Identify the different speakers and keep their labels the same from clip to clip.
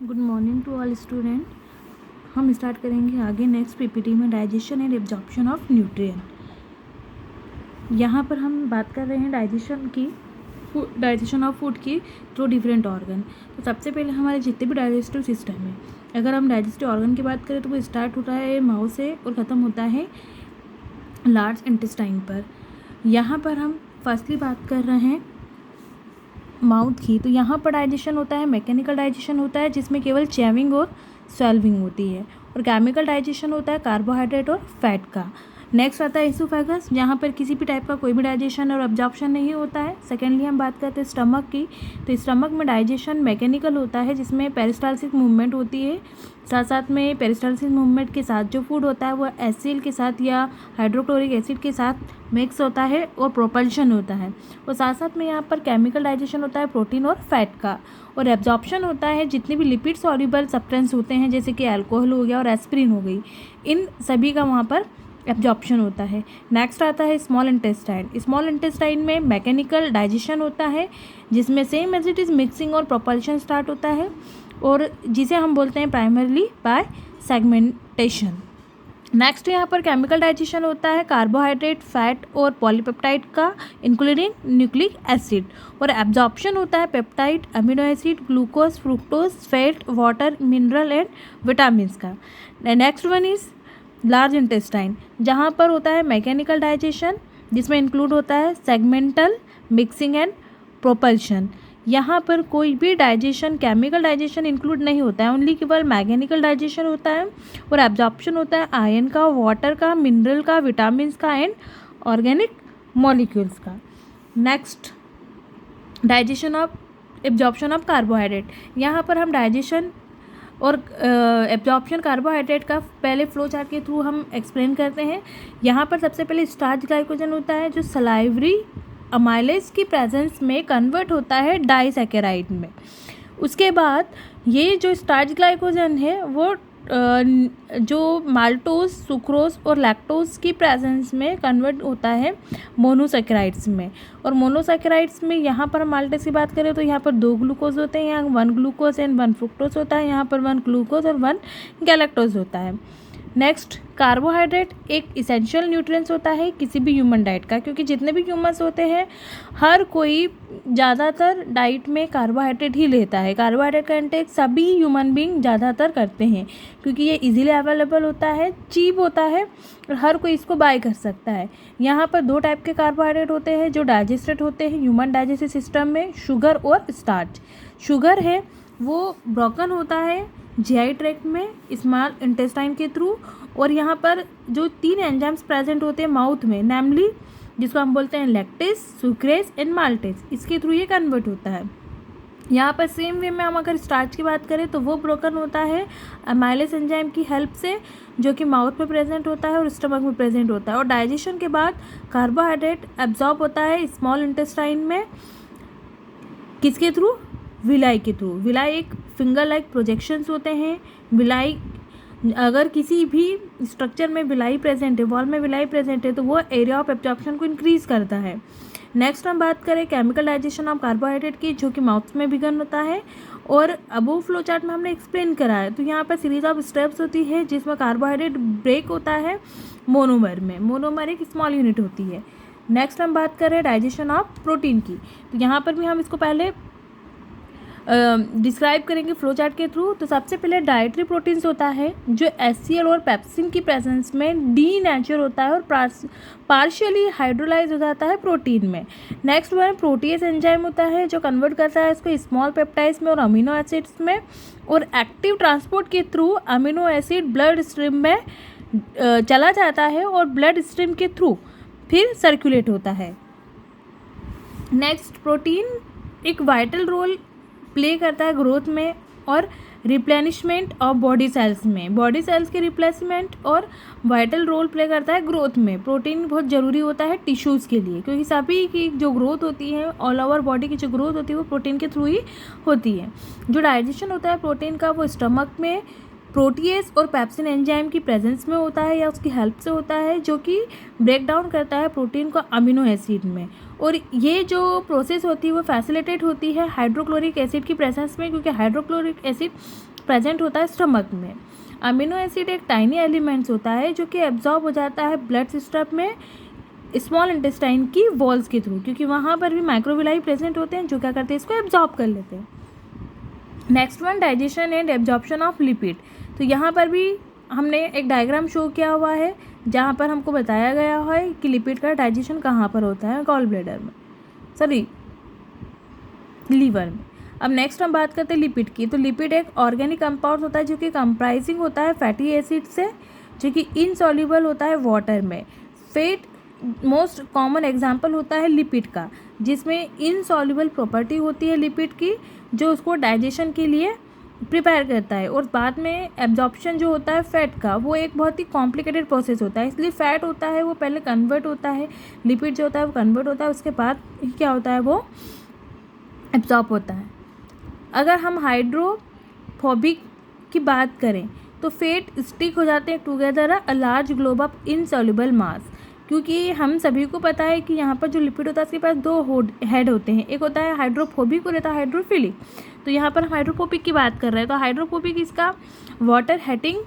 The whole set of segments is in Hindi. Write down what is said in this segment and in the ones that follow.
Speaker 1: Good morning to all student. हम स्टार्ट करेंगे आगे नेक्स्ट पीपीटी में digestion and absorption of nutrient. यहाँ पर हम बात कर रहे हैं डाइजेशन ऑफ फूड की थ्रू डिफरेंट ऑर्गन। तो सबसे पहले हमारे जितने भी डाइजेस्टिव सिस्टम है, अगर हम डाइजेस्टिव ऑर्गन की बात करें तो वो स्टार्ट होता है माउथ से और ख़त्म होता है लार्ज इंटेस्टाइन पर। यहाँ पर हम फर्स्टली बात कर रहे हैं माउथ की। तो यहाँ पर डाइजेशन होता है, मैकेनिकल डाइजेशन होता है जिसमें केवल च्यूइंग और स्वेल्विंग होती है, और केमिकल डाइजेशन होता है कार्बोहाइड्रेट और फैट का। नेक्स्ट आता है इसोफेगस, जहाँ पर किसी भी टाइप का कोई भी डाइजेशन और अब्जॉर्प्शन नहीं होता है। सेकेंडली हम बात करते हैं स्टमक की। तो स्टमक में डाइजेशन मैकेनिकल होता है जिसमें पेरिस्टालसिस मूवमेंट होती है। साथ साथ में पेरिस्टालसिस मूवमेंट के साथ जो फूड होता है वो एसिड के साथ या हाइड्रोक्लोरिक एसिड के साथ मिक्स होता है और प्रोपल्शन होता है। और साथ साथ में यहाँ पर केमिकल डाइजेशन होता है प्रोटीन और फैट का। और एब्जॉर्प्शन होता है जितने भी लिपिड सॉल्युबल सब्सटेंस होते हैं, जैसे कि अल्कोहल हो गया और एस्पिरिन हो गई, इन सभी का वहाँ पर एब्जॉर्प्शन होता है। नेक्स्ट आता है स्मॉल इंटेस्टाइन। स्मॉल इंटेस्टाइन में मैकेनिकल डाइजेशन होता है जिसमें same as it is mixing और प्रोपल्शन स्टार्ट होता है, और जिसे हम बोलते हैं प्राइमरली बाय सेगमेंटेशन। नेक्स्ट यहाँ पर केमिकल डाइजेशन होता है कार्बोहाइड्रेट, फैट और पॉलीपेप्टाइड का, इंक्लूडिंग न्यूक्लिक एसिड। और एब्जॉर्प्शन होता है peptide, amino acid, glucose, fructose, fat, water, mineral and vitamin का। Next one is large intestine, जहाँ पर होता है मैकेनिकल डाइजेशन जिसमें इंक्लूड होता है सेगमेंटल, मिक्सिंग एंड प्रोपल्शन। यहाँ पर कोई भी डाइजेशन, केमिकल डाइजेशन इंक्लूड नहीं होता है, ओनली केवल मैकेनिकल डाइजेशन होता है। और एब्जॉर्प्शन होता है आयरन का, वाटर का, मिनरल का, विटामिन का एंड ऑर्गेनिक मॉलिक्यूल्स का। Next digestion of absorption of carbohydrate. यहाँ पर हम डाइजेशन और एब्जॉर्प्शन कार्बोहाइड्रेट का पहले फ्लो चार्ट के थ्रू हम एक्सप्लेन करते हैं। यहाँ पर सबसे पहले स्टार्च ग्लाइकोजन होता है जो सलाइवरी अमाइलेज की प्रेजेंस में कन्वर्ट होता है डाइसैकेराइड में। उसके बाद ये जो स्टार्च ग्लाइकोजन है वो जो माल्टोज, सुक्रोज और लैक्टोज की प्रेजेंस में कन्वर्ट होता है मोनोसैकेराइड्स में। और मोनोसैकेराइड्स में यहाँ पर हम माल्टेज की बात करें तो यहाँ पर 2 ग्लूकोज होते हैं, यहाँ 1 ग्लूकोज एंड 1 फ्रुक्टोज होता है, यहाँ पर 1 ग्लूकोज और 1 गैलेक्टोज होता है। नेक्स्ट कार्बोहाइड्रेट एक इसेंशियल न्यूट्रिएंट्स होता है किसी भी ह्यूमन डाइट का, क्योंकि जितने भी ह्यूमन्स होते हैं हर कोई ज़्यादातर डाइट में कार्बोहाइड्रेट ही लेता है। कार्बोहाइड्रेट का इंटेक सभी ह्यूमन बींग ज़्यादातर करते हैं क्योंकि ये इजीली अवेलेबल होता है, चीप होता है और हर कोई इसको बाय कर सकता है। यहाँ पर 2 टाइप के कार्बोहाइड्रेट होते हैं जो डाइजेस्टेड होते हैं ह्यूमन डाइजेस्टिव सिस्टम में, शुगर और स्टार्च। शुगर है वो ब्रोकन होता है जीआई ट्रैक्ट में स्मॉल इंटेस्टाइन के थ्रू, और यहाँ पर जो 3 एंजाइम्स प्रेजेंट होते हैं माउथ में, नैमली जिसको हम बोलते हैं लैक्टेज, सुक्रेज एंड माल्टेज, इसके थ्रू ये कन्वर्ट होता है। यहाँ पर सेम वे में हम अगर स्टार्च की बात करें तो वो ब्रोकन होता है अमाइलेज एंजाइम की हेल्प से, जो कि माउथ में प्रेजेंट होता है और स्टमक में प्रेजेंट होता है। और डाइजेशन के बाद कार्बोहाइड्रेट एब्जॉर्ब होता है स्मॉल इंटेस्टाइन में, किसके थ्रू? विलाई के थ्रू। विलाई एक फिंगर लाइक प्रोजेक्शंस होते हैं। विलाई, अगर किसी भी स्ट्रक्चर में विलाई प्रेजेंट है, वॉल में विलाई प्रेजेंट है, तो वो एरिया ऑफ एब्जॉर्प्शन को इंक्रीज करता है। नेक्स्ट हम बात करें केमिकल डाइजेशन ऑफ कार्बोहाइड्रेट की, जो कि माउथ में बिगन होता है और अबोव फ्लो चार्ट में हमने एक्सप्लेन करा है। तो यहाँ पर सीरीज ऑफ स्टेप्स होती है जिसमें कार्बोहाइड्रेट ब्रेक होता है मोनोमर में। मोनोमर एक स्मॉल यूनिट होती है। नेक्स्ट हम बात करें डाइजेशन ऑफ प्रोटीन की, तो यहाँ पर भी हम इसको पहले डिस्क्राइब करेंगे फ्लो चार्ट के थ्रू। तो सबसे पहले डाइटरी प्रोटीन्स होता है जो एचसीएल और पेप्सिन की प्रेजेंस में डीनेचर होता है और पार्शियली हाइड्रोलाइज हो जाता है प्रोटीन में। नेक्स्ट वन प्रोटीएज एंजाइम होता है जो कन्वर्ट करता है इसको स्मॉल पेप्टाइड्स में और अमीनो एसिड्स में, और एक्टिव ट्रांसपोर्ट के through amino acid blood stream में चला जाता है और ब्लड स्ट्रीम के थ्रू फिर सर्कुलेट होता है। नेक्स्ट प्रोटीन एक वाइटल रोल प्ले करता है ग्रोथ में और रिप्लेनिशमेंट ऑफ बॉडी सेल्स में। बॉडी सेल्स के रिप्लेसमेंट और वाइटल रोल प्ले करता है ग्रोथ में। प्रोटीन बहुत ज़रूरी होता है टिश्यूज़ के लिए, क्योंकि सभी की जो ग्रोथ होती है, ऑल ओवर बॉडी की जो ग्रोथ होती है वो प्रोटीन के थ्रू ही होती है। जो डाइजेशन होता है प्रोटीन का वो स्टमक में प्रोटीएस और पेप्सिन एंजाइम की प्रेजेंस में होता है या उसकी हेल्प से होता है, जो कि ब्रेक डाउन करता है प्रोटीन को अमीनो एसिड में। और ये जो प्रोसेस होती है वो फैसिलिटेट होती है हाइड्रोक्लोरिक एसिड की प्रेजेंस में, क्योंकि हाइड्रोक्लोरिक एसिड प्रेजेंट होता है स्टमक में। अमीनो एसिड एक टाइनी एलिमेंट्स होता है जो कि एब्जॉर्ब हो जाता है ब्लड सिस्टम में स्मॉल इंटेस्टाइन की वॉल्स के थ्रू, क्योंकि वहाँ पर भी माइक्रोविलाई प्रेजेंट होते हैं जो क्या करते हैं, इसको एब्जॉर्ब कर लेते हैं। Next one, digestion and absorption of lipid. तो यहाँ पर भी हमने एक डायग्राम शो किया हुआ है जहाँ पर हमको बताया गया है कि लिपिड का डाइजेशन कहाँ पर होता है, गॉल ब्लैडर में, सॉरी लीवर में। अब नेक्स्ट हम बात करते हैं लिपिड की। तो लिपिड एक ऑर्गेनिक कंपाउंड होता है जो कि कंप्राइजिंग होता है फैटी एसिड से, जो कि इनसॉल्युबल होता है वाटर में। फैट मोस्ट कॉमन एग्जांपल होता है लिपिड का, जिसमें इनसॉल्युबल प्रॉपर्टी होती है लिपिड की, जो उसको डाइजेशन के लिए प्रिपेयर करता है। और बाद में एब्जॉर्प्शन जो होता है फैट का, वो एक बहुत ही कॉम्प्लिकेटेड प्रोसेस होता है, इसलिए फैट होता है वो पहले कन्वर्ट होता है, लिपिड जो होता है वो कन्वर्ट होता है, उसके बाद क्या होता है वो एब्जॉर्ब होता है। अगर हम हाइड्रोफोबिक की बात करें तो फैट स्टिक हो जाते हैं together a large globe of insoluble mass, क्योंकि हम सभी को पता है कि यहाँ पर जो लिपिड होता है उसके पास दो हेड होते हैं, एक होता है हाइड्रोफोबिक और रहता है हाइड्रोफिलिक। तो यहाँ पर हम हाइड्रोफोबिक की बात कर रहे हैं। तो हाइड्रोफोबिक इसका वाटर हेटिंग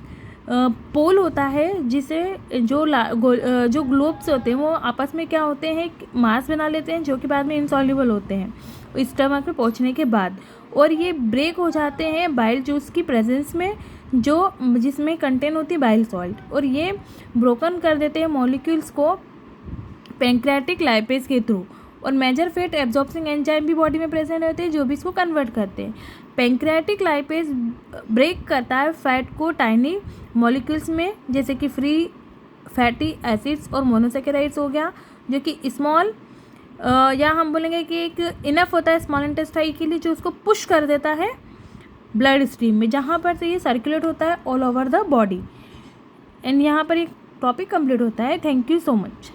Speaker 1: पोल होता है, जिसे जो ग्लोब्स होते हैं वो आपस में क्या होते हैं, मास बना लेते हैं, जो कि बाद में इनसॉल्युबल होते हैं स्टमक में पहुँचने के बाद, और ये ब्रेक हो जाते हैं बाइल जूस की प्रेजेंस में, जो जिसमें कंटेन होती है बाइल सॉल्ट, और ये ब्रोकन कर देते हैं मॉलिक्यूल्स को पैंक्रियाटिक लाइपेज के थ्रू। और मेजर फैट एब्जॉर्बिंग एंजाइम भी बॉडी में प्रेजेंट रहते हैं जो भी इसको कन्वर्ट करते हैं। पैंक्रियाटिक लाइपेज ब्रेक करता है फैट को टाइनी मॉलिक्यूल्स में, जैसे कि फ्री फैटी एसिड्स और मोनोसेकेराइड्स हो गया, जो कि स्मॉल या हम बोलेंगे कि एक इनफ होता है स्मॉल इंटेस्टाइन के लिए, जो उसको पुश कर देता है ब्लड स्ट्रीम में, जहाँ पर से ये सर्कुलेट होता है all over the body. And यहाँ पर एक टॉपिक कंप्लीट होता है। Thank you so much.